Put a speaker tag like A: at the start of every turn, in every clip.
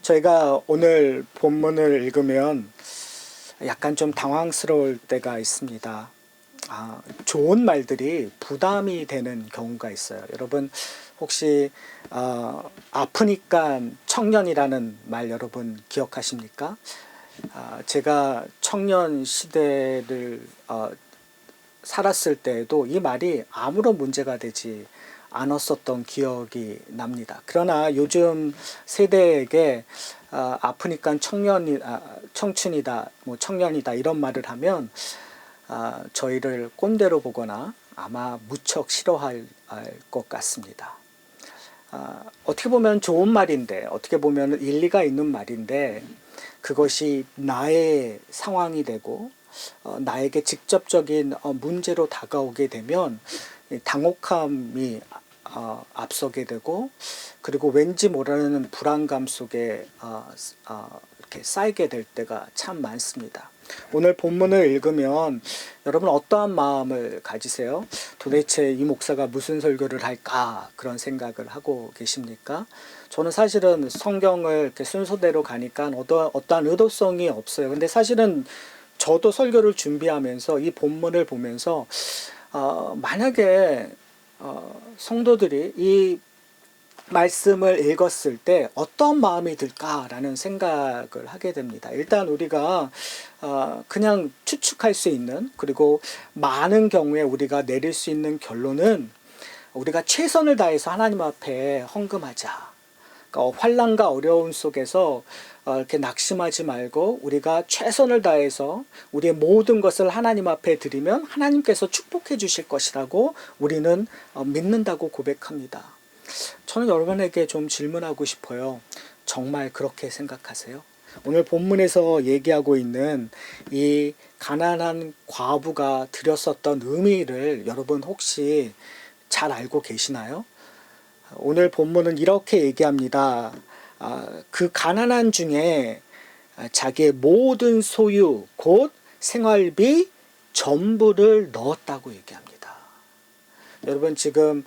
A: 저희가 오늘 본문을 읽으면 약간 좀 당황스러울 때가 있습니다. 좋은 말들이 부담이 되는 경우가 있어요. 여러분 혹시 아프니까 청년이라는 말 여러분 기억하십니까? 제가 청년 시대를 살았을 때에도 이 말이 아무런 문제가 되지 않았었던 기억이 납니다. 그러나 요즘 세대에게 아프니까 청춘이다, 뭐 청년이다 이런 말을 하면 저희를 꼰대로 보거나 아마 무척 싫어할 것 같습니다. 어떻게 보면 좋은 말인데, 어떻게 보면 일리가 있는 말인데, 그것이 나의 상황이 되고 나에게 직접적인 문제로 다가오게 되면 당혹함이 앞서게 되고, 그리고 왠지 모르는 불안감 속에 이렇게 쌓이게 될 때가 참 많습니다. 오늘 본문을 읽으면 여러분 어떠한 마음을 가지세요? 도대체 이 목사가 무슨 설교를 할까 그런 생각을 하고 계십니까? 저는 사실은 성경을 이렇게 순서대로 가니까 어떠한 의도성이 없어요. 근데 사실은 저도 설교를 준비하면서 이 본문을 보면서 만약에 성도들이 이 말씀을 읽었을 때 어떤 마음이 들까라는 생각을 하게 됩니다. 일단 우리가 그냥 추측할 수 있는, 그리고 많은 경우에 우리가 내릴 수 있는 결론은 우리가 최선을 다해서 하나님 앞에 헌금하자. 그러니까 환난과 어려움 속에서 이렇게 낙심하지 말고 우리가 최선을 다해서 우리의 모든 것을 하나님 앞에 드리면 하나님께서 축복해 주실 것이라고 우리는 믿는다고 고백합니다. 저는 여러분에게 좀 질문하고 싶어요. 정말 그렇게 생각하세요? 오늘 본문에서 얘기하고 있는 이 가난한 과부가 드렸었던 의미를 여러분 혹시 잘 알고 계시나요? 오늘 본문은 이렇게 얘기합니다. 그 가난한 중에 자기의 모든 소유, 곧 생활비 전부를 넣었다고 얘기합니다. 여러분 지금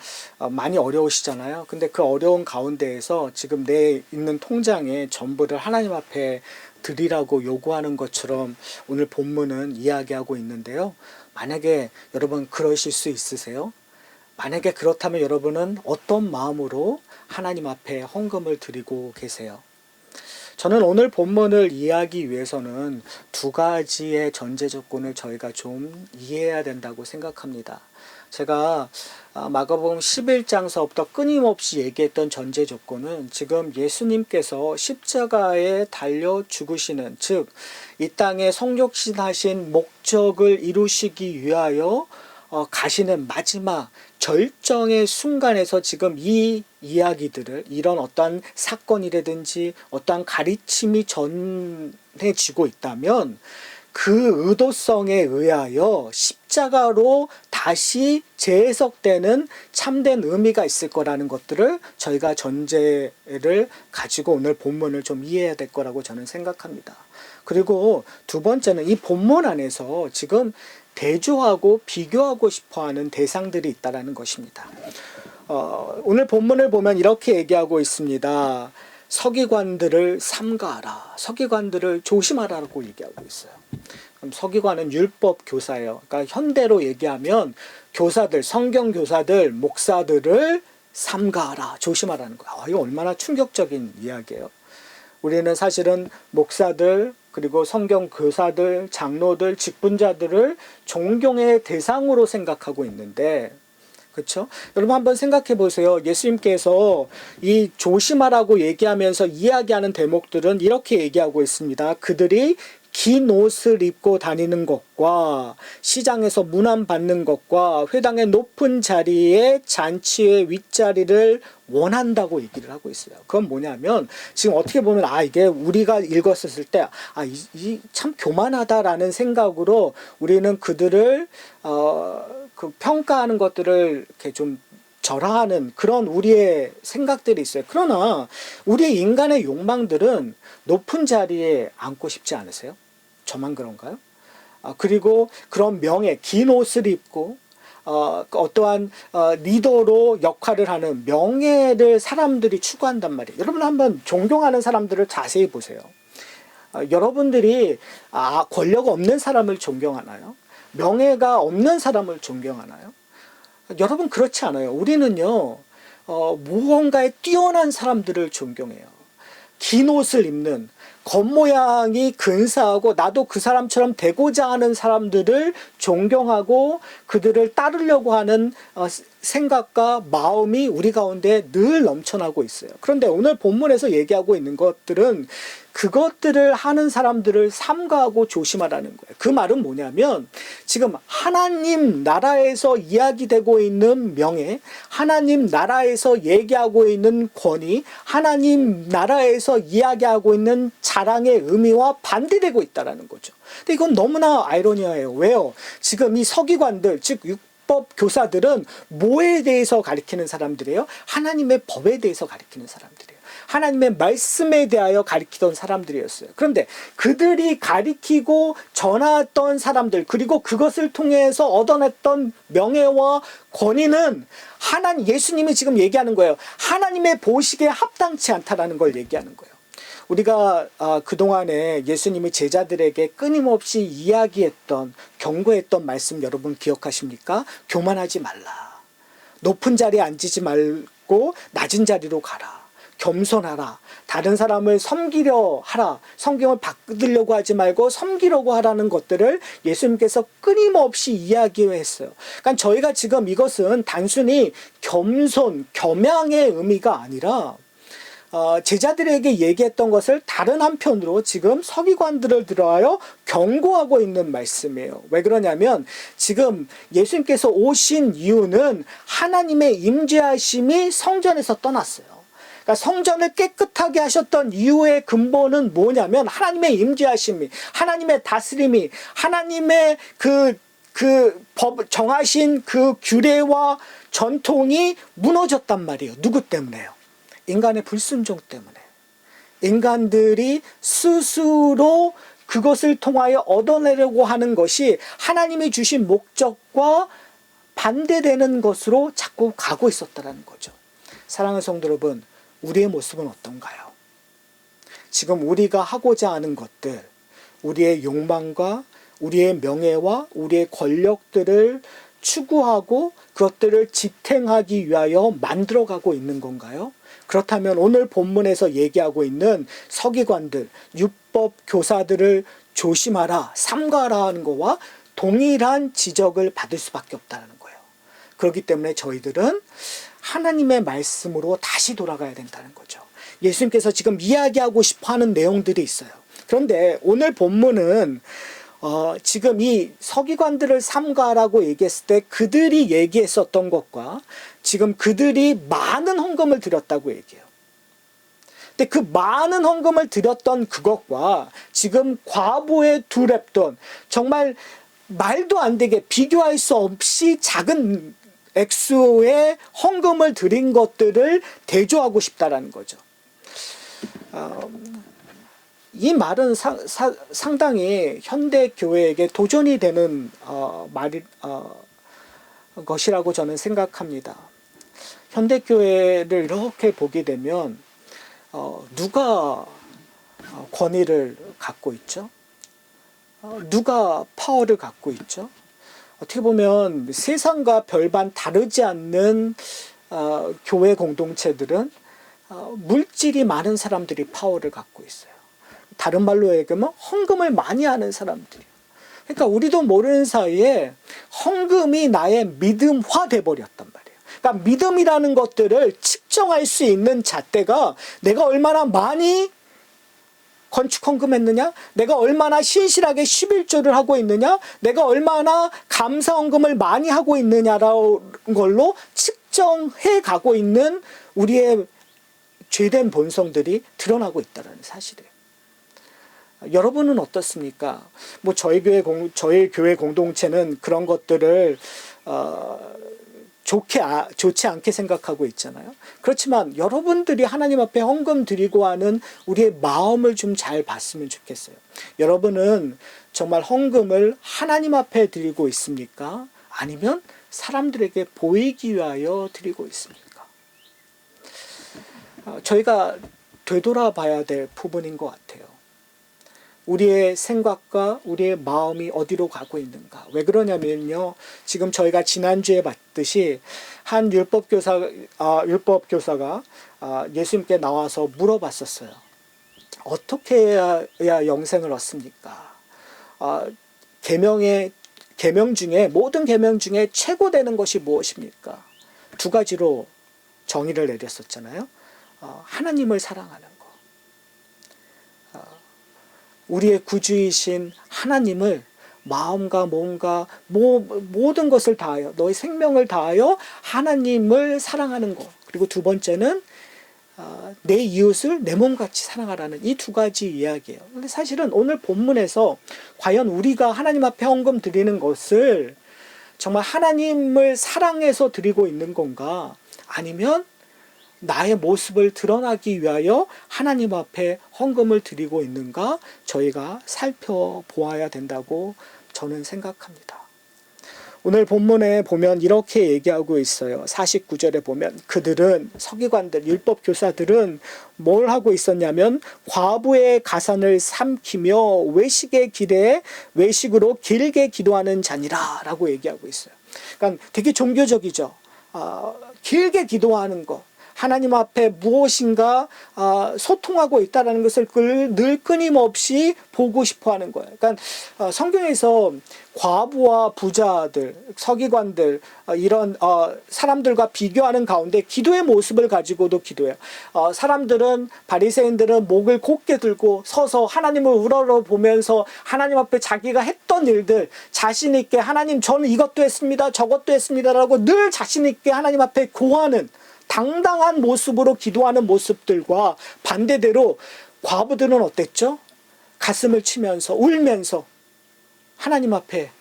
A: 많이 어려우시잖아요. 근데 그 어려운 가운데에서 지금 내 있는 통장에 전부를 하나님 앞에 드리라고 요구하는 것처럼 오늘 본문은 이야기하고 있는데요. 만약에 여러분 그러실 수 있으세요? 만약에 그렇다면 여러분은 어떤 마음으로 하나님 앞에 헌금을 드리고 계세요? 저는 오늘 본문을 이해하기 위해서는 두 가지의 전제 조건을 저희가 좀 이해해야 된다고 생각합니다. 제가 마가복음 11장서부터 끊임없이 얘기했던 전제 조건은 지금 예수님께서 십자가에 달려 죽으시는, 즉 이 땅에 성육신하신 목적을 이루시기 위하여 가시는 마지막 절정의 순간에서 지금 이 이야기들을, 이런 어떠한 사건이라든지 어떠한 가르침이 전해지고 있다면 그 의도성에 의하여 십자가로 다시 재해석되는 참된 의미가 있을 거라는 것들을 저희가 전제를 가지고 오늘 본문을 좀 이해해야 될 거라고 저는 생각합니다. 그리고 두 번째는 이 본문 안에서 지금 대조하고 비교하고 싶어하는 대상들이 있다는 것입니다. 오늘 본문을 보면 이렇게 얘기하고 있습니다. 서기관들을 삼가하라, 서기관들을 조심하라고 얘기하고 있어요. 그럼 서기관은 율법 교사예요. 그러니까 현대로 얘기하면 교사들, 성경 교사들, 목사들을 삼가하라, 조심하라는 거예요. 이거 얼마나 충격적인 이야기예요. 우리는 사실은 목사들, 그리고 성경 교사들, 장로들, 직분자들을 존경의 대상으로 생각하고 있는데, 그렇죠? 여러분 한번 생각해 보세요. 예수님께서 이 조심하라고 얘기하면서 이야기하는 대목들은 이렇게 얘기하고 있습니다. 그들이 긴 옷을 입고 다니는 것과 시장에서 문안받는 것과 회당의 높은 자리에 잔치의 윗자리를 원한다고 얘기를 하고 있어요. 그건 뭐냐면 지금 어떻게 보면 이게 우리가 읽었을 때 이 참 교만하다라는 생각으로 우리는 그들을 그 평가하는 것들을 이렇게 좀 절하하는 그런 우리의 생각들이 있어요. 그러나 우리 인간의 욕망들은 높은 자리에 앉고 싶지 않으세요? 저만 그런가요? 그리고 그런 명예, 긴 옷을 입고 어떠한 리더로 역할을 하는 명예를 사람들이 추구한단 말이에요. 여러분 한번 존경하는 사람들을 자세히 보세요. 여러분들이 권력 없는 사람을 존경하나요? 명예가 없는 사람을 존경하나요? 여러분 그렇지 않아요. 우리는요 무언가에 뛰어난 사람들을 존경해요. 긴 옷을 입는 겉모양이 근사하고 나도 그 사람처럼 되고자 하는 사람들을 존경하고 그들을 따르려고 하는 생각과 마음이 우리 가운데 늘 넘쳐나고 있어요. 그런데 오늘 본문에서 얘기하고 있는 것들은 그것들을 하는 사람들을 삼가하고 조심하라는 거예요. 그 말은 뭐냐면 지금 하나님 나라에서 이야기되고 있는 명예, 하나님 나라에서 얘기하고 있는 권위, 하나님 나라에서 이야기하고 있는 자랑의 의미와 반대되고 있다는 거죠. 근데 이건 너무나 아이러니해요. 왜요? 지금 이 서기관들, 즉 율법 교사들은 뭐에 대해서 가리키는 사람들이에요? 하나님의 법에 대해서 가리키는 사람들이에요. 하나님의 말씀에 대하여 가리키던 사람들이었어요. 그런데 그들이 가리키고 전하던 사람들, 그리고 그것을 통해서 얻어냈던 명예와 권위는 예수님이 지금 얘기하는 거예요. 하나님의 보시기에 합당치 않다라는 걸 얘기하는 거예요. 우리가 그동안에 예수님이 제자들에게 끊임없이 이야기했던, 경고했던 말씀 여러분 기억하십니까? 교만하지 말라. 높은 자리에 앉지 말고 낮은 자리로 가라. 겸손하라. 다른 사람을 섬기려 하라. 성경을 받으려고 하지 말고 섬기려고 하라는 것들을 예수님께서 끊임없이 이야기했어요. 그러니까 저희가 지금 이것은 단순히 겸손, 겸양의 의미가 아니라 제자들에게 얘기했던 것을 다른 한편으로 지금 서기관들을 들어하여 경고하고 있는 말씀이에요. 왜 그러냐면 지금 예수님께서 오신 이유는 하나님의 임재하심이 성전에서 떠났어요. 그러니까 성전을 깨끗하게 하셨던 이유의 근본은 뭐냐면 하나님의 임재하심이, 하나님의 다스림이, 하나님의 그 법 정하신 그 규례와 전통이 무너졌단 말이에요. 누구 때문에요? 인간의 불순종 때문에. 인간들이 스스로 그것을 통하여 얻어내려고 하는 것이 하나님이 주신 목적과 반대되는 것으로 자꾸 가고 있었다는 거죠. 사랑하는 성도 여러분, 우리의 모습은 어떤가요? 지금 우리가 하고자 하는 것들, 우리의 욕망과 우리의 명예와 우리의 권력들을 추구하고 그것들을 지탱하기 위하여 만들어가고 있는 건가요? 그렇다면 오늘 본문에서 얘기하고 있는 서기관들, 율법 교사들을 조심하라, 삼가하라 하는 것과 동일한 지적을 받을 수밖에 없다는 거예요. 그렇기 때문에 저희들은 하나님의 말씀으로 다시 돌아가야 된다는 거죠. 예수님께서 지금 이야기하고 싶어하는 내용들이 있어요. 그런데 오늘 본문은 지금 이 서기관들을 삼가라고 얘기했을 때 그들이 얘기했었던 것과 지금 그들이 많은 헌금을 드렸다고 얘기해요. 근데 그 많은 헌금을 드렸던 그것과 지금 과부의 두 렙돈, 정말 말도 안 되게 비교할 수 없이 작은 액수의 헌금을 드린 것들을 대조하고 싶다라는 거죠. 이 말은 상당히 현대 교회에게 도전이 되는 것이라고 저는 생각합니다. 현대 교회를 이렇게 보게 되면 누가 권위를 갖고 있죠? 누가 파워를 갖고 있죠? 어떻게 보면 세상과 별반 다르지 않는 교회 공동체들은 물질이 많은 사람들이 파워를 갖고 있어요. 다른 말로 얘기하면 헌금을 많이 하는 사람들이에요. 그러니까 우리도 모르는 사이에 헌금이 나의 믿음화 돼버렸단 말이에요. 그러니까 믿음이라는 것들을 측정할 수 있는 잣대가 내가 얼마나 많이 건축 헌금했느냐, 내가 얼마나 신실하게 11조를 하고 있느냐, 내가 얼마나 감사 헌금을 많이 하고 있느냐라는 걸로 측정해 가고 있는 우리의 죄된 본성들이 드러나고 있다는 사실이에요. 여러분은 어떻습니까? 뭐 저희 교회 공동체는 그런 것들을 좋지 않게 생각하고 있잖아요. 그렇지만 여러분들이 하나님 앞에 헌금 드리고 하는 우리의 마음을 좀 잘 봤으면 좋겠어요. 여러분은 정말 헌금을 하나님 앞에 드리고 있습니까? 아니면 사람들에게 보이기 위하여 드리고 있습니까? 저희가 되돌아봐야 될 부분인 것 같아요. 우리의 생각과 우리의 마음이 어디로 가고 있는가? 왜 그러냐면요. 지금 저희가 지난주에 봤듯이 한 율법교사가 예수님께 나와서 물어봤었어요. 어떻게 해야 영생을 얻습니까? 계명 중에 모든 계명 중에 최고되는 것이 무엇입니까? 두 가지로 정의를 내렸었잖아요. 하나님을 사랑하는 거. 우리의 구주이신 하나님을 마음과 몸과 모든 것을 다하여 너의 생명을 다하여 하나님을 사랑하는 것. 그리고 두 번째는 내 이웃을 내 몸같이 사랑하라는 이 두 가지 이야기예요. 근데 사실은 오늘 본문에서 과연 우리가 하나님 앞에 헌금 드리는 것을 정말 하나님을 사랑해서 드리고 있는 건가? 아니면 나의 모습을 드러나기 위하여 하나님 앞에 헌금을 드리고 있는가? 저희가 살펴보아야 된다고 저는 생각합니다. 오늘 본문에 보면 이렇게 얘기하고 있어요. 49절에 보면 그들은 서기관들, 율법교사들은 뭘 하고 있었냐면 과부의 가산을 삼키며 외식의 길에 외식으로 길게 기도하는 자니라 라고 얘기하고 있어요. 그러니까 되게 종교적이죠. 길게 기도하는 것. 하나님 앞에 무엇인가 소통하고 있다는 것을 늘 끊임없이 보고 싶어 하는 거예요. 그러니까 성경에서 과부와 부자들, 서기관들 이런 사람들과 비교하는 가운데 기도의 모습을 가지고도 기도해요. 사람들은 바리새인들은 목을 곧게 들고 서서 하나님을 우러러보면서 하나님 앞에 자기가 했던 일들 자신 있게 하나님 저는 이것도 했습니다. 저것도 했습니다라고 늘 자신 있게 하나님 앞에 고하는 당당한 모습으로 기도하는 모습들과 반대대로 과부들은 어땠죠? 가슴을 치면서 울면서 하나님 앞에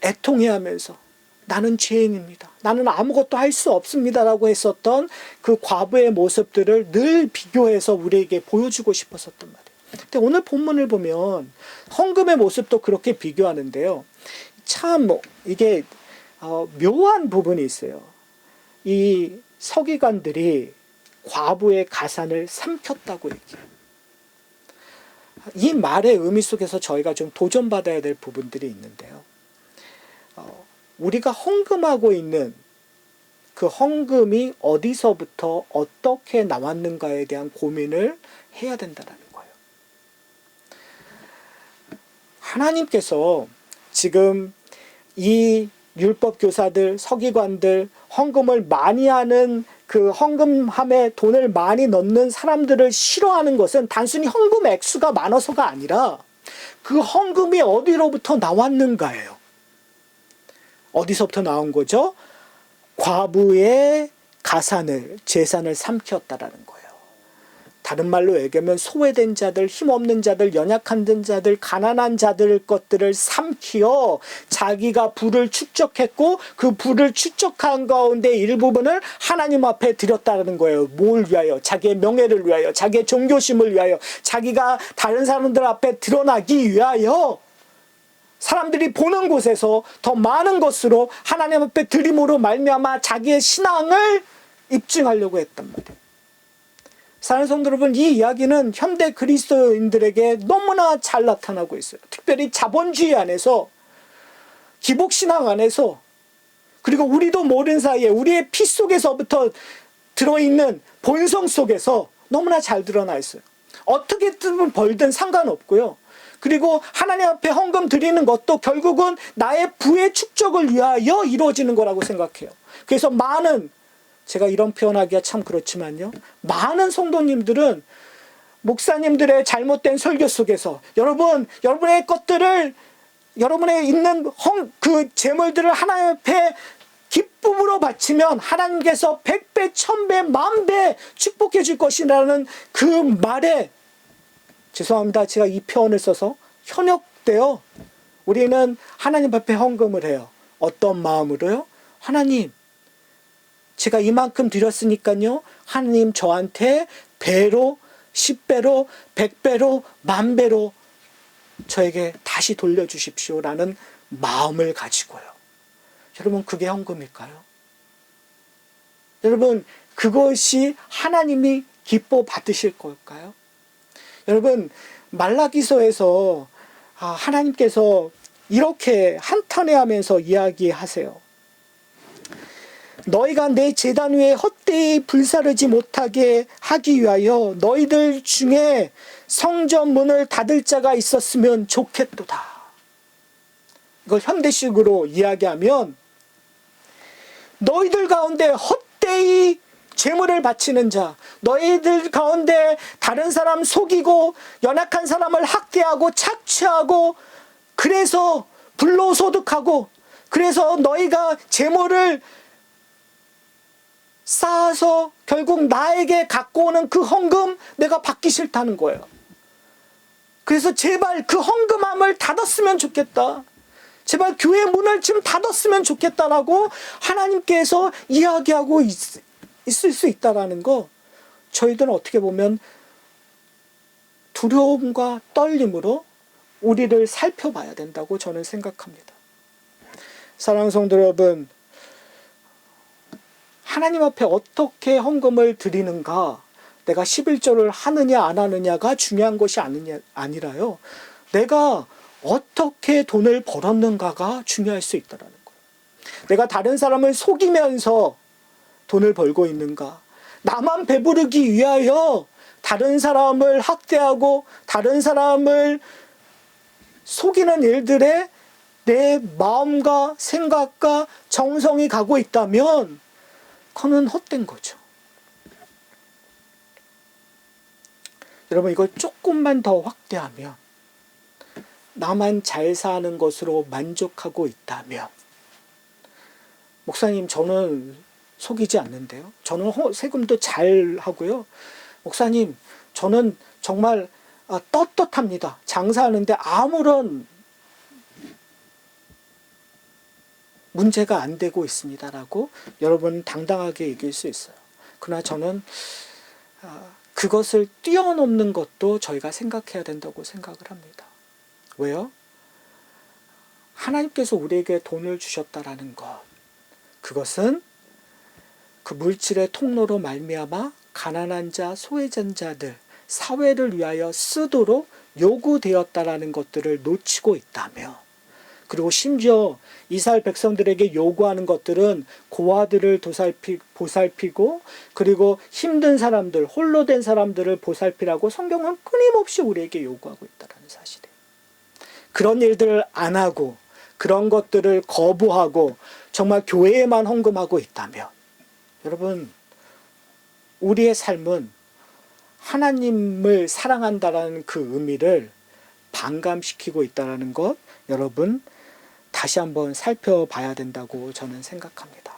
A: 애통해하면서 나는 죄인입니다. 나는 아무것도 할 수 없습니다라고 했었던 그 과부의 모습들을 늘 비교해서 우리에게 보여주고 싶었었단 말이에요. 근데 오늘 본문을 보면 헌금의 모습도 그렇게 비교하는데요. 참 이게 묘한 부분이 있어요. 이 서기관들이 과부의 가산을 삼켰다고 얘기해요. 이 말의 의미 속에서 저희가 좀 도전받아야 될 부분들이 있는데요. 우리가 헌금하고 있는 그 헌금이 어디서부터 어떻게 나왔는가에 대한 고민을 해야 된다는 거예요. 하나님께서 지금 이 율법교사들, 서기관들, 헌금을 많이 하는 그 헌금함에 돈을 많이 넣는 사람들을 싫어하는 것은 단순히 헌금 액수가 많아서가 아니라 그 헌금이 어디로부터 나왔는가예요. 어디서부터 나온 거죠? 과부의 가산을, 재산을 삼켰다라는 거예요. 다른 말로 얘기하면 소외된 자들, 힘없는 자들, 연약한 자들, 가난한 자들 것들을 삼키어 자기가 부를 축적했고 그 부를 축적한 가운데 일부분을 하나님 앞에 드렸다는 거예요. 뭘 위하여? 자기의 명예를 위하여, 자기의 존귀심을 위하여, 자기가 다른 사람들 앞에 드러나기 위하여 사람들이 보는 곳에서 더 많은 것으로 하나님 앞에 드림으로 말미암아 자기의 신앙을 입증하려고 했단 말이에요. 사랑하는 성도 여러분, 이 이야기는 현대 그리스도인들에게 너무나 잘 나타나고 있어요. 특별히 자본주의 안에서, 기복신앙 안에서, 그리고 우리도 모르는 사이에 우리의 피 속에서부터 들어있는 본성 속에서 너무나 잘 드러나 있어요. 어떻게든 벌든 상관없고요. 그리고 하나님 앞에 헌금 드리는 것도 결국은 나의 부의 축적을 위하여 이루어지는 거라고 생각해요. 그래서 제가 이런 표현하기가 참 그렇지만요. 많은 성도님들은 목사님들의 잘못된 설교 속에서 여러분의 것들을, 여러분의 있는 그 재물들을 하나님 앞에 기쁨으로 바치면 하나님께서 100배, 1000배, 10,000배 축복해 줄 것이라는 그 말에, 죄송합니다. 제가 이 표현을 써서 현혹되어 우리는 하나님 앞에 헌금을 해요. 어떤 마음으로요? 하나님, 제가 이만큼 드렸으니까요. 하나님 저한테 배로, 10배로, 100배로, 10,000배로 저에게 다시 돌려주십시오라는 마음을 가지고요. 여러분, 그게 헌금일까요? 여러분, 그것이 하나님이 기뻐 받으실 걸까요? 여러분, 말라기서에서 하나님께서 이렇게 한탄해하면서 이야기하세요. 너희가 내 제단 위에 헛되이 불사르지 못하게 하기 위하여 너희들 중에 성전 문을 닫을 자가 있었으면 좋겠도다. 이걸 현대식으로 이야기하면 너희들 가운데 헛되이 재물을 바치는 자, 너희들 가운데 다른 사람 속이고 연약한 사람을 학대하고 착취하고 그래서 불로소득하고 그래서 너희가 재물을 쌓아서 결국 나에게 갖고 오는 그 헌금 내가 받기 싫다는 거예요. 그래서 제발 그 헌금함을 닫았으면 좋겠다. 제발 교회 문을 좀 닫았으면 좋겠다라고 하나님께서 이야기하고 있을 수 있다라는 거, 저희들은 어떻게 보면 두려움과 떨림으로 우리를 살펴봐야 된다고 저는 생각합니다. 사랑하는 성도 여러분, 하나님 앞에 어떻게 헌금을 드리는가, 내가 11조를 하느냐 안 하느냐가 중요한 것이 아니라요, 내가 어떻게 돈을 벌었는가가 중요할 수 있다는 거예요. 내가 다른 사람을 속이면서 돈을 벌고 있는가, 나만 배부르기 위하여 다른 사람을 학대하고 다른 사람을 속이는 일들에 내 마음과 생각과 정성이 가고 있다면 그거는 헛된 거죠. 여러분, 이걸 조금만 더 확대하면 나만 잘 사는 것으로 만족하고 있다면, 목사님 저는 속이지 않는데요, 저는 세금도 잘 하고요, 목사님 저는 정말 떳떳합니다, 장사하는데 아무런 문제가 안 되고 있습니다라고 여러분 당당하게 얘기할 수 있어요. 그러나 저는 그것을 뛰어넘는 것도 저희가 생각해야 된다고 생각을 합니다. 왜요? 하나님께서 우리에게 돈을 주셨다라는 것, 그것은 그 물질의 통로로 말미암아 가난한 자, 소외된 자들, 사회를 위하여 쓰도록 요구되었다라는 것들을 놓치고 있다며, 그리고 심지어 이스라엘 백성들에게 요구하는 것들은 고아들을 보살피고 그리고 힘든 사람들, 홀로 된 사람들을 보살피라고 성경은 끊임없이 우리에게 요구하고 있다는 사실이에요. 그런 일들을 안 하고 그런 것들을 거부하고 정말 교회에만 헌금하고 있다면, 여러분, 우리의 삶은 하나님을 사랑한다라는 그 의미를 반감시키고 있다는 것, 여러분 다시 한번 살펴봐야 된다고 저는 생각합니다.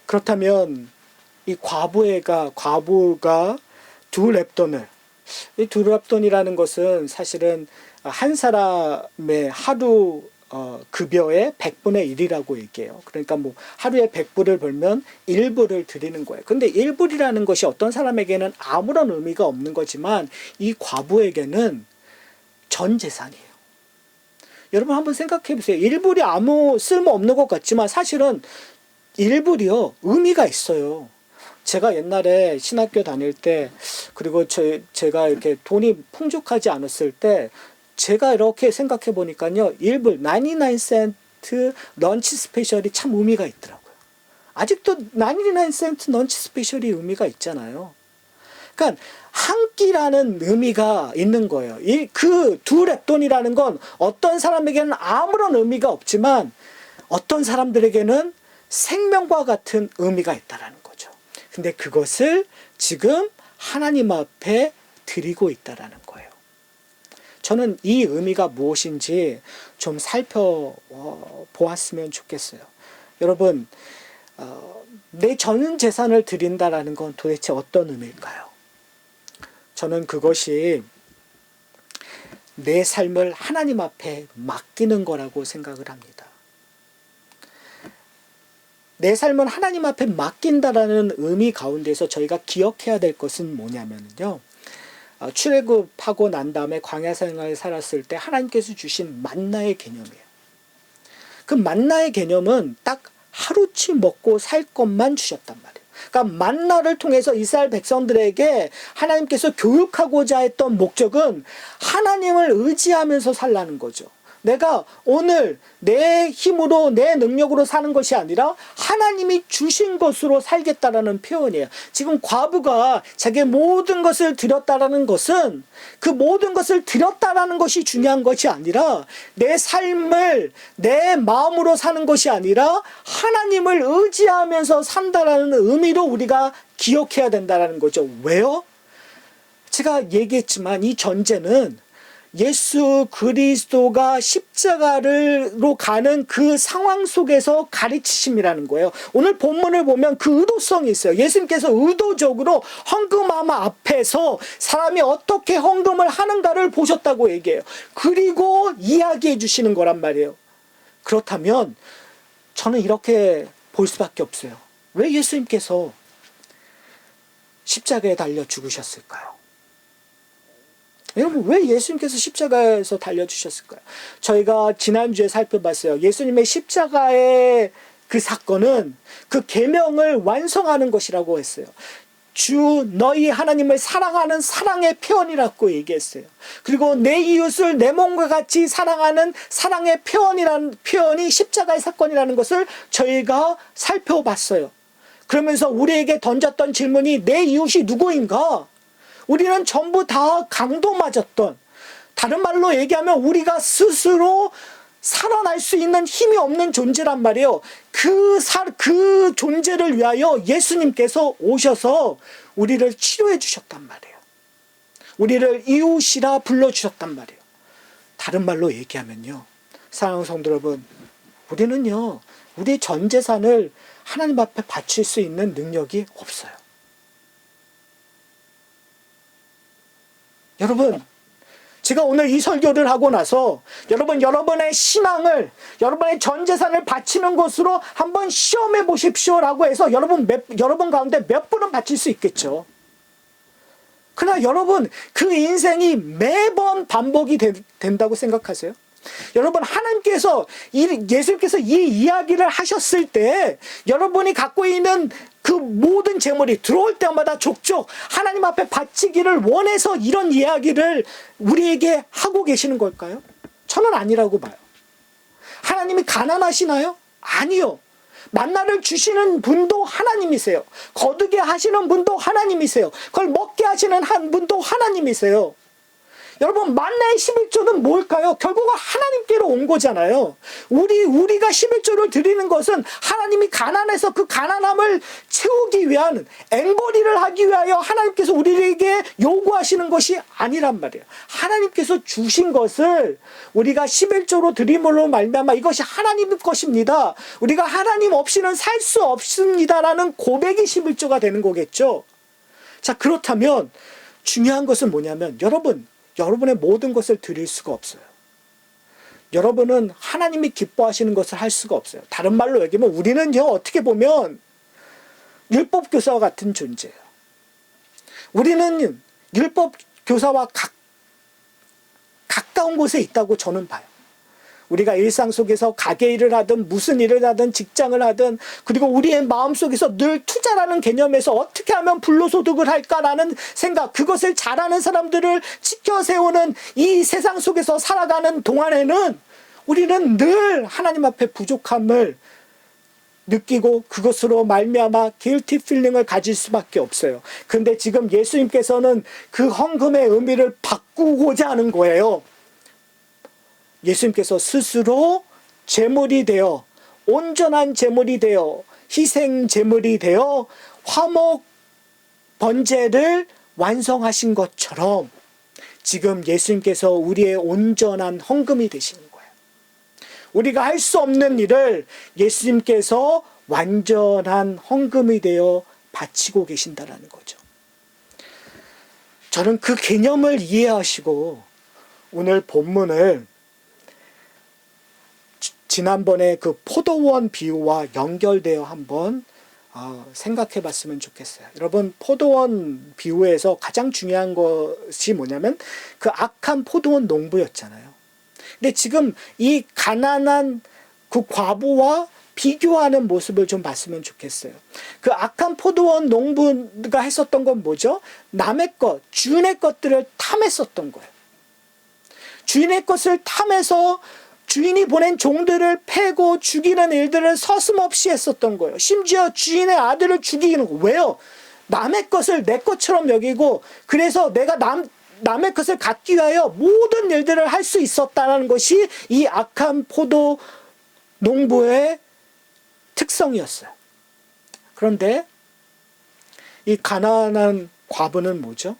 A: 그렇다면 이 과부가 두 렙돈을, 이 두 렙돈이라는 것은 사실은 한 사람의 하루 급여의 100분의 1이라고 얘기해요. 그러니까 뭐 하루에 100불을 벌면 1불을 드리는 거예요. 근데 1불이라는 것이 어떤 사람에게는 아무런 의미가 없는 거지만 이 과부에게는 전 재산이에요. 여러분 한번 생각해 보세요. 1불이 아무 쓸모 없는 것 같지만 사실은 1불이요 의미가 있어요. 제가 옛날에 신학교 다닐 때, 그리고 제가 이렇게 돈이 풍족하지 않았을 때 제가 이렇게 생각해 보니까요, 1불 99센트 런치 스페셜이 참 의미가 있더라고요. 아직도 99센트 런치 스페셜이 의미가 있잖아요. 그러니까 한 끼라는 의미가 있는 거예요. 그 두 렙돈이라는 건 어떤 사람에게는 아무런 의미가 없지만 어떤 사람들에게는 생명과 같은 의미가 있다는 거죠. 근데 그것을 지금 하나님 앞에 드리고 있다는 거예요. 저는 이 의미가 무엇인지 좀 살펴보았으면 좋겠어요. 여러분, 내 전 재산을 드린다라는 건 도대체 어떤 의미일까요? 저는 그것이 내 삶을 하나님 앞에 맡기는 거라고 생각을 합니다. 내 삶을 하나님 앞에 맡긴다라는 의미 가운데서 저희가 기억해야 될 것은 뭐냐면요, 출애굽하고 난 다음에 광야 생활을 살았을 때 하나님께서 주신 만나의 개념이에요. 그 만나의 개념은 딱 하루치 먹고 살 것만 주셨단 말이에요. 그러니까 만나를 통해서 이스라엘 백성들에게 하나님께서 교육하고자 했던 목적은 하나님을 의지하면서 살라는 거죠. 내가 오늘 내 힘으로 내 능력으로 사는 것이 아니라 하나님이 주신 것으로 살겠다라는 표현이에요. 지금 과부가 자기의 모든 것을 드렸다라는 것은 그 모든 것을 드렸다라는 것이 중요한 것이 아니라 내 삶을 내 마음으로 사는 것이 아니라 하나님을 의지하면서 산다라는 의미로 우리가 기억해야 된다라는 거죠. 왜요? 제가 얘기했지만 이 전제는 예수 그리스도가 십자가로 가는 그 상황 속에서 가르치심이라는 거예요. 오늘 본문을 보면 그 의도성이 있어요. 예수님께서 의도적으로 헌금함 앞에서 사람이 어떻게 헌금을 하는가를 보셨다고 얘기해요. 그리고 이야기해 주시는 거란 말이에요. 그렇다면 저는 이렇게 볼 수밖에 없어요. 왜 예수님께서 십자가에 달려 죽으셨을까요? 여러분, 왜 예수님께서 십자가에서 달려주셨을까요? 저희가 지난주에 살펴봤어요. 예수님의 십자가의 그 사건은 그 계명을 완성하는 것이라고 했어요. 주 너희 하나님을 사랑하는 사랑의 표현이라고 얘기했어요. 그리고 내 이웃을 내 몸과 같이 사랑하는 사랑의 표현이라는 표현이 십자가의 사건이라는 것을 저희가 살펴봤어요. 그러면서 우리에게 던졌던 질문이 내 이웃이 누구인가? 우리는 전부 다 강도 맞았던, 다른 말로 얘기하면 우리가 스스로 살아날 수 있는 힘이 없는 존재란 말이에요. 그 존재를 위하여 예수님께서 오셔서 우리를 치료해 주셨단 말이에요. 우리를 이웃이라 불러주셨단 말이에요. 다른 말로 얘기하면요, 사랑하는 성도 여러분, 우리는요, 우리의 전 재산을 하나님 앞에 바칠 수 있는 능력이 없어요. 여러분, 제가 오늘 이 설교를 하고 나서 여러분의 신앙을, 여러분의 전 재산을 바치는 것으로 한번 시험해 보십시오라고 해서 여러분 가운데 몇 분은 바칠 수 있겠죠. 그러나 여러분, 그 인생이 매번 반복이 된다고 생각하세요? 여러분, 예수님께서 이 이야기를 하셨을 때 여러분이 갖고 있는 그 모든 재물이 들어올 때마다 족족 하나님 앞에 바치기를 원해서 이런 이야기를 우리에게 하고 계시는 걸까요? 저는 아니라고 봐요. 하나님이 가난하시나요? 아니요. 만나를 주시는 분도 하나님이세요. 거두게 하시는 분도 하나님이세요. 그걸 먹게 하시는 한 분도 하나님이세요. 여러분, 만나의 11조는 뭘까요? 결국은 하나님께로 온 거잖아요. 우리가 11조를 드리는 것은 하나님이 가난해서 그 가난함을 채우기 위한, 앵벌이를 하기 위하여 하나님께서 우리에게 요구하시는 것이 아니란 말이에요. 하나님께서 주신 것을 우리가 11조로 드림으로 말미암아 이것이 하나님의 것입니다, 우리가 하나님 없이는 살 수 없습니다라는 고백이 11조가 되는 거겠죠. 자, 그렇다면 중요한 것은 뭐냐면, 여러분의 모든 것을 드릴 수가 없어요. 여러분은 하나님이 기뻐하시는 것을 할 수가 없어요. 다른 말로 얘기하면 우리는요, 어떻게 보면 율법 교사와 같은 존재예요. 우리는 율법 교사와 가까운 곳에 있다고 저는 봐요. 우리가 일상 속에서 가게 일을 하든 무슨 일을 하든 직장을 하든, 그리고 우리의 마음속에서 늘 투자라는 개념에서 어떻게 하면 불로소득을 할까라는 생각, 그것을 잘하는 사람들을 지켜 세우는 이 세상 속에서 살아가는 동안에는 우리는 늘 하나님 앞에 부족함을 느끼고 그것으로 말미암아 guilty feeling을 가질 수밖에 없어요. 근데 지금 예수님께서는 그 헌금의 의미를 바꾸고자 하는 거예요. 예수님께서 스스로 제물이 되어, 온전한 제물이 되어, 희생 제물이 되어 화목 번제를 완성하신 것처럼 지금 예수님께서 우리의 온전한 헌금이 되시는 거예요. 우리가 할 수 없는 일을 예수님께서 완전한 헌금이 되어 바치고 계신다라는 거죠. 저는 그 개념을 이해하시고 오늘 본문을 지난번에 그 포도원 비유와 연결되어 한번 생각해 봤으면 좋겠어요. 여러분, 포도원 비유에서 가장 중요한 것이 뭐냐면 그 악한 포도원 농부였잖아요. 근데 지금 이 가난한 그 과부와 비교하는 모습을 좀 봤으면 좋겠어요. 그 악한 포도원 농부가 했었던 건 뭐죠? 남의 것, 주인의 것들을 탐했었던 거예요. 주인의 것을 탐해서 주인이 보낸 종들을 패고 죽이는 일들을 서슴없이 했었던 거예요. 심지어 주인의 아들을 죽이는 거예요. 왜요? 남의 것을 내 것처럼 여기고, 그래서 내가 남의 것을 갖기 위하여 모든 일들을 할 수 있었다는 것이 이 악한 포도 농부의 특성이었어요. 그런데 이 가난한 과부는 뭐죠?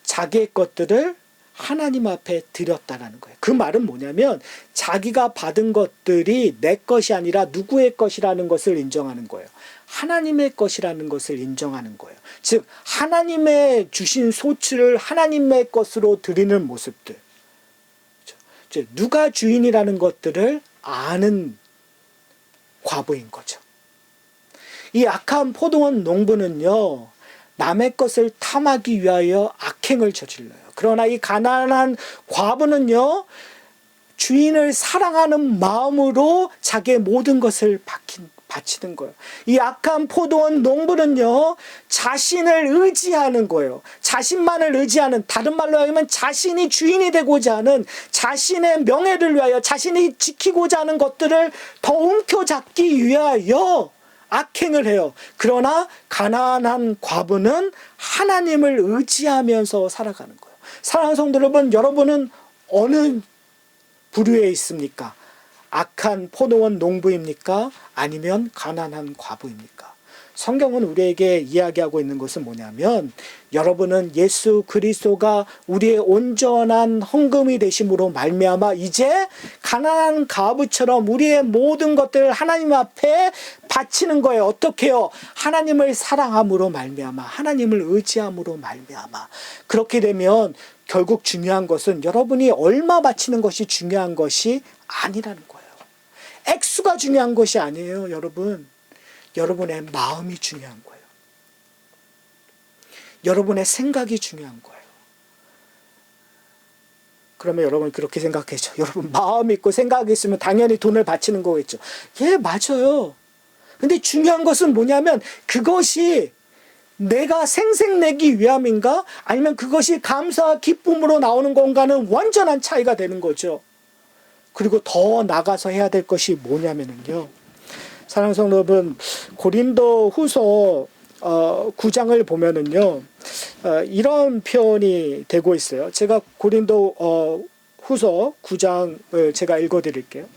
A: 자기의 것들을 하나님 앞에 드렸다라는 거예요. 그 말은 뭐냐면 자기가 받은 것들이 내 것이 아니라 누구의 것이라는 것을 인정하는 거예요. 하나님의 것이라는 것을 인정하는 거예요. 즉 하나님의 주신 소출을 하나님의 것으로 드리는 모습들. 누가 주인이라는 것들을 아는 과부인 거죠. 이 악한 포도원 농부는요, 남의 것을 탐하기 위하여 악행을 저질러요. 그러나 이 가난한 과부는요, 주인을 사랑하는 마음으로 자기의 모든 것을 바치는 거예요. 이 악한 포도원 농부는요, 자신을 의지하는 거예요. 자신만을 의지하는, 다른 말로 하면 자신이 주인이 되고자 하는, 자신의 명예를 위하여 자신이 지키고자 하는 것들을 더 움켜잡기 위하여 악행을 해요. 그러나 가난한 과부는 하나님을 의지하면서 살아가는 거예요. 사랑하는 성도 여러분, 여러분은 어느 부류에 있습니까? 악한 포도원 농부입니까? 아니면 가난한 과부입니까? 성경은 우리에게 이야기하고 있는 것은 뭐냐면, 여러분은 예수 그리스도가 우리의 온전한 헌금이 되심으로 말미암아 이제 가난한 과부처럼 우리의 모든 것들을 하나님 앞에 바치는 거예요. 어떻게 해요? 하나님을 사랑함으로 말미암아, 하나님을 의지함으로 말미암아. 그렇게 되면 결국 중요한 것은 여러분이 얼마 바치는 것이 중요한 것이 아니라는 거예요. 액수가 중요한 것이 아니에요, 여러분. 여러분의 마음이 중요한 거예요. 여러분의 생각이 중요한 거예요. 그러면 여러분 그렇게 생각하죠. 여러분 마음이 있고 생각이 있으면 당연히 돈을 바치는 거겠죠. 예, 맞아요. 근데 중요한 것은 뭐냐면 그것이 내가 생색내기 위함인가? 아니면 그것이 감사와 기쁨으로 나오는 건가는 완전한 차이가 되는 거죠. 그리고 더 나가서 해야 될 것이 뭐냐면요. 사랑하는 성도 여러분, 고린도 후서 9장을 보면은요, 이런 표현이 되고 있어요. 제가 고린도 후서 9장을 제가 읽어 드릴게요.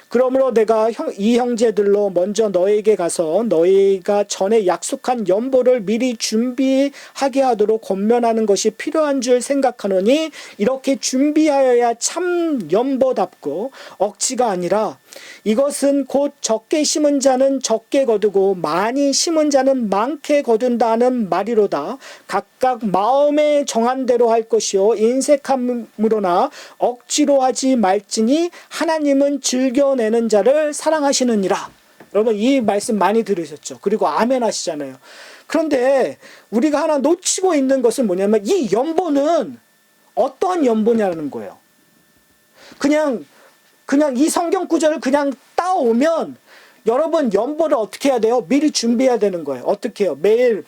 A: 그러므로 내가 이 형제들로 먼저 너에게 가서 너희가 전에 약속한 연보를 미리 준비하게 하도록 권면하는 것이 필요한 줄 생각하노니 이렇게 준비하여야 참 연보답고 억지가 아니라 이것은 곧 적게 심은 자는 적게 거두고 많이 심은 자는 많게 거둔다는 말이로다. 각각 마음에 정한 대로 할 것이요 인색함으로나 억지로 하지 말지니 하나님은 즐겨내는 자를 사랑하시느니라. 여러분 이 말씀 많이 들으셨죠? 그리고 아멘 하시잖아요. 그런데 우리가 하나 놓치고 있는 것은 뭐냐면 이 연보는 어떠한 연보냐는 거예요. 그냥 이 성경 구절을 그냥 따오면 여러분 연보를 어떻게 해야 돼요? 미리 준비해야 되는 거예요. 어떻게 해요? 매일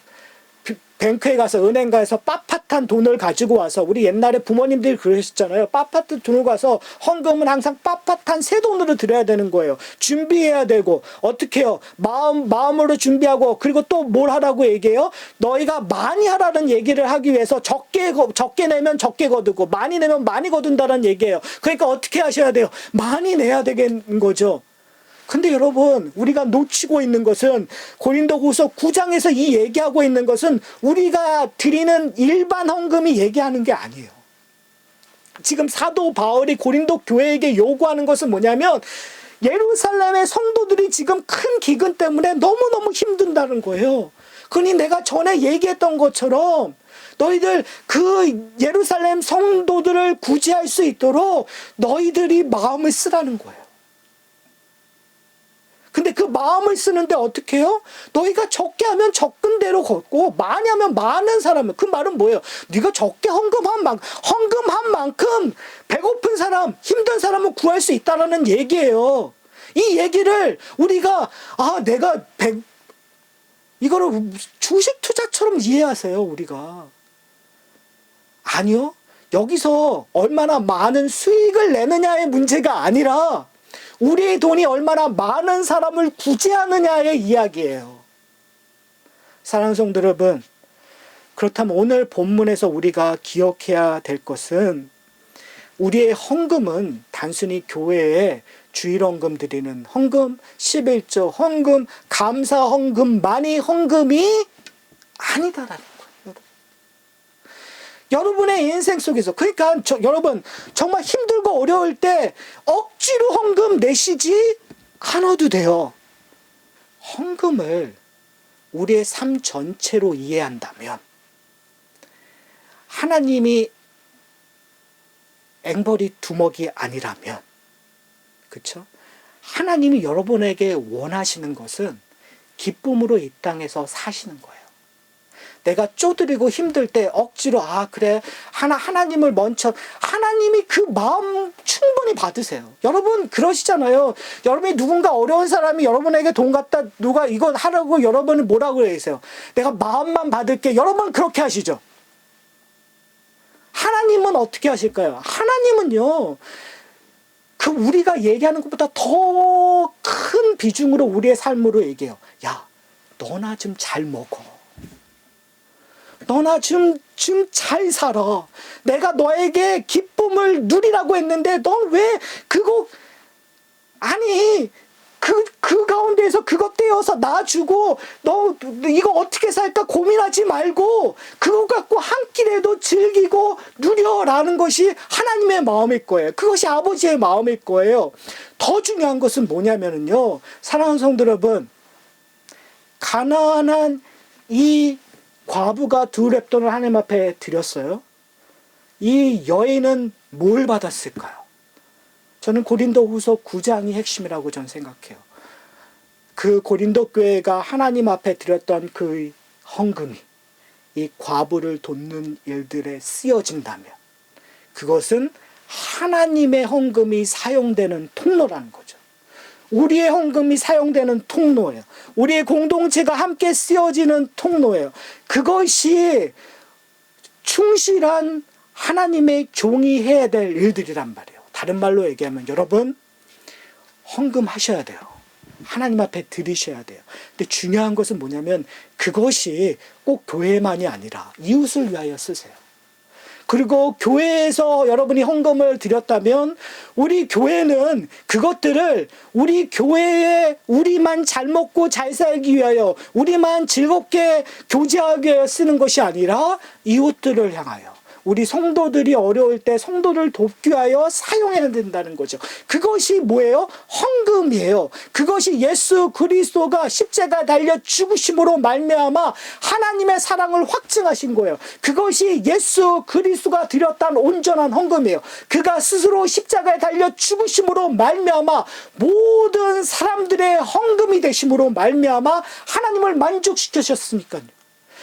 A: 뱅크에 가서 은행 가서 빳빳한 돈을 가지고 와서 우리 옛날에 부모님들이 그러셨잖아요. 빳빳한 돈을 가서 헌금은 항상 빳빳한 새 돈으로 드려야 되는 거예요. 준비해야 되고 어떻게 해요? 마음으로 준비하고 그리고 또 뭘 하라고 얘기해요? 너희가 많이 하라는 얘기를 하기 위해서 적게 내면 적게 거두고 많이 내면 많이 거둔다는 얘기예요. 그러니까 어떻게 하셔야 돼요? 많이 내야 되는 거죠. 근데 여러분 우리가 놓치고 있는 것은 고린도후서 9장에서 이 얘기하고 있는 것은 우리가 드리는 일반 헌금이 얘기하는 게 아니에요. 지금 사도 바울이 고린도 교회에게 요구하는 것은 뭐냐면 예루살렘의 성도들이 지금 큰 기근 때문에 너무너무 힘든다는 거예요. 그러니 내가 전에 얘기했던 것처럼 너희들 그 예루살렘 성도들을 구제할 수 있도록 너희들이 마음을 쓰라는 거예요. 근데 그 마음을 쓰는데 어떻게 해요? 너희가 적게 하면 적은 대로 걷고 많이 하면 많은 사람은 그 말은 뭐예요? 네가 적게 헌금한 만큼 배고픈 사람, 힘든 사람을 구할 수 있다는 얘기예요. 이 얘기를 우리가 내가 이거를 주식 투자처럼 이해하세요, 우리가. 아니요. 여기서 얼마나 많은 수익을 내느냐의 문제가 아니라 우리의 돈이 얼마나 많은 사람을 구제하느냐의 이야기예요. 사랑하는 성도 여러분, 그렇다면 오늘 본문에서 우리가 기억해야 될 것은 우리의 헌금은 단순히 교회에 주일 헌금 드리는 헌금, 11조 헌금, 감사 헌금만이 헌금이 아니다라는 거예요. 여러분의 인생 속에서, 그러니까 여러분 정말 힘들고 어려울 때 억지로 헌금 내시지 않아도 돼요. 헌금을 우리의 삶 전체로 이해한다면 하나님이 앵벌이 두먹이 아니라면, 그렇죠? 하나님이 여러분에게 원하시는 것은 기쁨으로 이 땅에서 사시는 거예요. 내가 쪼드리고 힘들 때 억지로 그래 하나님을 먼저, 하나님이 그 마음 충분히 받으세요. 여러분 그러시잖아요. 여러분이 누군가 어려운 사람이 여러분에게 돈 갖다 누가 이거 하라고 여러분은 뭐라고 그러세요? 내가 마음만 받을게. 여러분 그렇게 하시죠. 하나님은 어떻게 하실까요? 하나님은요, 그 우리가 얘기하는 것보다 더 큰 비중으로 우리의 삶으로 얘기해요. 야, 너나 좀 잘 먹어. 너나 좀 잘 살아. 내가 너에게 기쁨을 누리라고 했는데 넌 왜 그거, 아니 그 가운데에서 그것 떼어서 나 주고 너 이거 어떻게 살까 고민하지 말고 그거 갖고 한 끼라도 즐기고 누려라는 것이 하나님의 마음일 거예요. 그것이 아버지의 마음일 거예요. 더 중요한 것은 뭐냐면요, 사랑하는 성도 여러분, 가난한 이 과부가 두 렙돈을 하나님 앞에 드렸어요. 이 여인은 뭘 받았을까요? 저는 고린도후서 9장이 핵심이라고 저는 생각해요. 그 고린도 교회가 하나님 앞에 드렸던 그 헌금이 이 과부를 돕는 일들에 쓰여진다면 그것은 하나님의 헌금이 사용되는 통로라는 거죠. 우리의 헌금이 사용되는 통로예요. 우리의 공동체가 함께 쓰여지는 통로예요. 그것이 충실한 하나님의 종이 해야 될 일들이란 말이에요. 다른 말로 얘기하면 여러분, 헌금하셔야 돼요. 하나님 앞에 드리셔야 돼요. 근데 중요한 것은 뭐냐면 그것이 꼭 교회만이 아니라 이웃을 위하여 쓰세요. 그리고 교회에서 여러분이 헌금을 드렸다면 우리 교회는 그것들을 우리 교회에 우리만 잘 먹고 잘 살기 위하여 우리만 즐겁게 교제하기 위하여 쓰는 것이 아니라 이웃들을 향하여 우리 성도들이 어려울 때 성도를 돕기 위하여 사용해야 된다는 거죠. 그것이 뭐예요? 헌금이에요. 그것이 예수 그리스도가 십자가에 달려 죽으심으로 말미암아 하나님의 사랑을 확증하신 거예요. 그것이 예수 그리스도가 드렸던 온전한 헌금이에요. 그가 스스로 십자가에 달려 죽으심으로 말미암아 모든 사람들의 헌금이 되심으로 말미암아 하나님을 만족시키셨으니까요.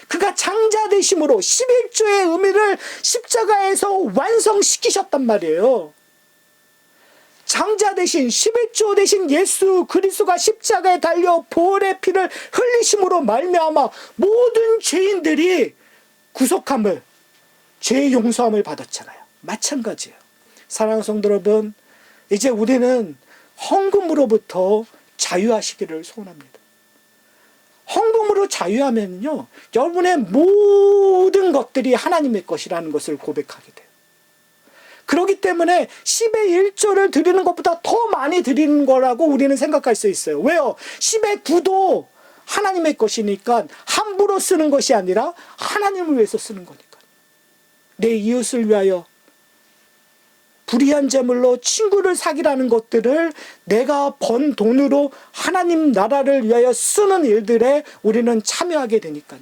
A: 그가 장자 되심으로 11조의 의미를 십자가에서 완성시키셨단 말이에요. 장자 대신 11조 대신 예수 그리스도가 십자가에 달려 보혈의 피를 흘리심으로 말미암아 모든 죄인들이 구속함을, 죄의 용서함을 받았잖아요. 마찬가지예요. 사랑하는 성도 여러분, 이제 우리는 헌금으로부터 자유하시기를 소원합니다. 헌금으로 자유하면요, 여러분의 모든 것들이 하나님의 것이라는 것을 고백하게 돼요. 그렇기 때문에 10의 1조를 드리는 것보다 더 많이 드리는 거라고 우리는 생각할 수 있어요. 왜요? 10의 9도 하나님의 것이니까 함부로 쓰는 것이 아니라 하나님을 위해서 쓰는 거니까. 내 이웃을 위하여 불의한 재물로 친구를 사귀라는 것들을 내가 번 돈으로 하나님 나라를 위하여 쓰는 일들에 우리는 참여하게 되니까요.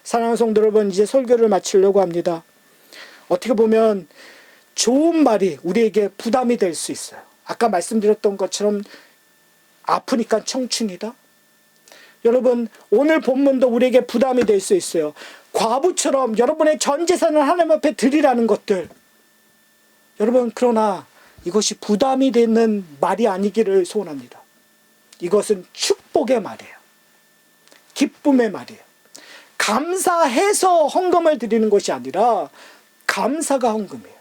A: 사랑하는 성도 여러분, 이제 설교를 마치려고 합니다. 어떻게 보면 좋은 말이 우리에게 부담이 될 수 있어요. 아까 말씀드렸던 것처럼 아프니까 청춘이다. 여러분, 오늘 본문도 우리에게 부담이 될 수 있어요. 과부처럼 여러분의 전 재산을 하나님 앞에 드리라는 것들, 여러분, 그러나 이것이 부담이 되는 말이 아니기를 소원합니다. 이것은 축복의 말이에요. 기쁨의 말이에요. 감사해서 헌금을 드리는 것이 아니라 감사가 헌금이에요.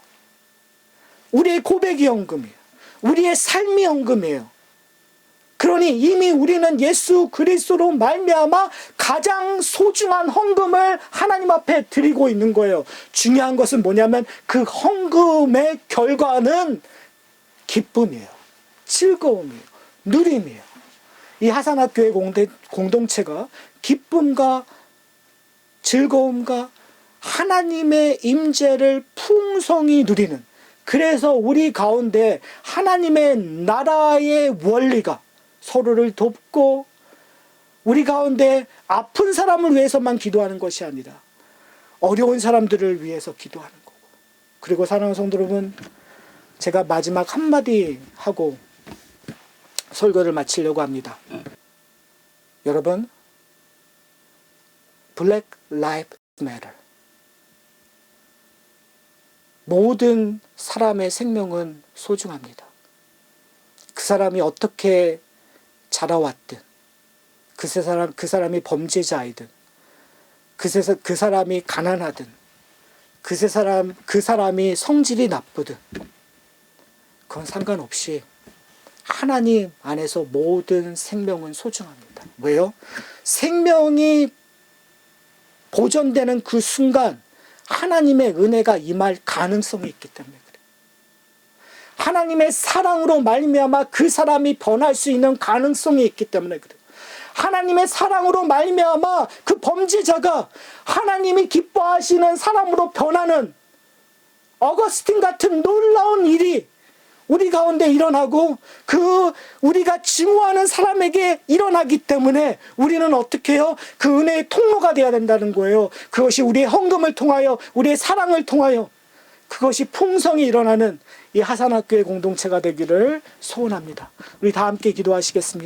A: 우리의 고백이 헌금이에요. 우리의 삶이 헌금이에요. 그러니 이미 우리는 예수 그리스도로 말미암아 가장 소중한 헌금을 하나님 앞에 드리고 있는 거예요. 중요한 것은 뭐냐면 그 헌금의 결과는 기쁨이에요. 즐거움이에요. 누림이에요. 이 하산학교의 공동체가 기쁨과 즐거움과 하나님의 임재를 풍성히 누리는, 그래서 우리 가운데 하나님의 나라의 원리가 서로를 돕고 우리 가운데 아픈 사람을 위해서만 기도하는 것이 아니라 어려운 사람들을 위해서 기도하는 거고. 그리고 사랑하는 성도 여러분, 제가 마지막 한마디 하고 설교를 마치려고 합니다. 여러분, Black Lives Matter. 모든 사람의 생명은 소중합니다. 그 사람이 어떻게 자라왔든, 그 사람이 범죄자이든, 그 사람이 가난하든, 그 사람이 성질이 나쁘든, 그건 상관없이 하나님 안에서 모든 생명은 소중합니다. 왜요? 생명이 보존되는 그 순간 하나님의 은혜가 임할 가능성이 있기 때문에 그래요. 하나님의 사랑으로 말미암아 그 사람이 변할 수 있는 가능성이 있기 때문에 그래요. 하나님의 사랑으로 말미암아 그 범죄자가 하나님이 기뻐하시는 사람으로 변하는 어거스틴 같은 놀라운 일이 우리 가운데 일어나고 우리가 증오하는 사람에게 일어나기 때문에 우리는 어떻게 해요? 그 은혜의 통로가 되어야 된다는 거예요. 그것이 우리의 헌금을 통하여, 우리의 사랑을 통하여 그것이 풍성히 일어나는 이 하산학교의 공동체가 되기를 소원합니다. 우리 다 함께 기도하시겠습니다.